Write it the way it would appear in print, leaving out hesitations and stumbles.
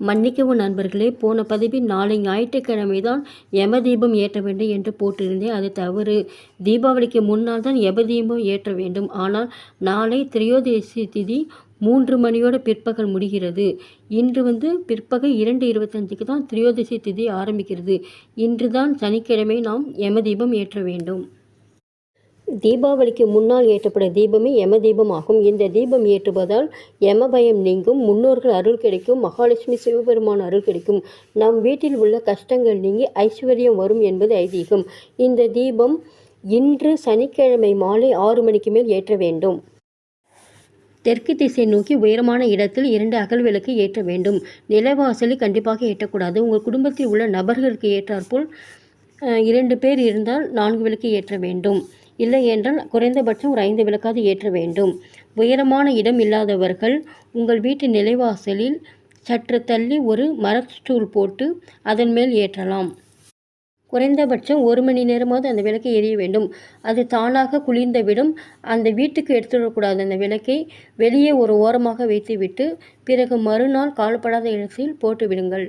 மன்னிக்கவும் நண்பர்களே, போன பதிவில் நாளை ஞாயிற்றுக்கிழமை தான் யம தீபம் ஏற்ற வேண்டும் என்று போட்டிருந்தேன். அது தவறு. தீபாவளிக்கு முன்னால் தான் யம தீபம் ஏற்ற வேண்டும். ஆனால் நாளை திரையோதசி திதி 3 மணியோட பிற்பகல் முடிகிறது. இன்று பிற்பகல் 2:25க்கு தான் திரையோதசி திதி ஆரம்பிக்கிறது. இன்று தான் சனிக்கிழமை நாம் யம தீபம் ஏற்ற வேண்டும். தீபாவளிக்கு முன்னால் ஏற்றப்படும் தீபமே யம தீபம் ஆகும். இந்த தீபம் ஏற்றுவதால் யம பயம் நீங்கும், முன்னோர்கள் அருள் கிடைக்கும், மகாலட்சுமி சிவபெருமான் அருள் கிடைக்கும், நம் வீட்டில் உள்ள கஷ்டங்கள் நீங்கி ஐஸ்வர்யம் வரும் என்பது ஐதீகம். இந்த தீபம் இன்று சனிக்கிழமை மாலை 6 மணிக்கு மேல் ஏற்ற வேண்டும். தெற்கு திசை நோக்கி உயரமான இடத்தில் 2 அகல் விளக்கு ஏற்ற வேண்டும். நிலவாசலில் கண்டிப்பாக ஏற்றக்கூடாது. உங்கள் குடும்பத்தில் உள்ள நபர்களுக்கு ஏற்றாற்போல் 2 பேர் இருந்தால் 4 விளக்கு ஏற்ற வேண்டும். இல்லை என்றால் குறைந்தபட்சம் ஒரு 5 விளக்காவது ஏற்ற வேண்டும். உயரமான இடம் இல்லாதவர்கள் உங்கள் வீட்டு நிலைவாசலில் சற்று தள்ளி ஒரு மரஸ்டூல் போட்டு அதன் மேல் ஏற்றலாம். குறைந்தபட்சம் 1 மணி நேரமாவது அந்த விளக்கை எரிய வேண்டும். அது தானாக குளிர்ந்தவிடும். அந்த வீட்டுக்கு எடுத்துவிடக்கூடாது. அந்த விளக்கை வெளியே ஒரு ஓரமாக வைத்துவிட்டு பிறகு மறுநாள் கால்படாத இடத்தில் போட்டு விடுங்கள்.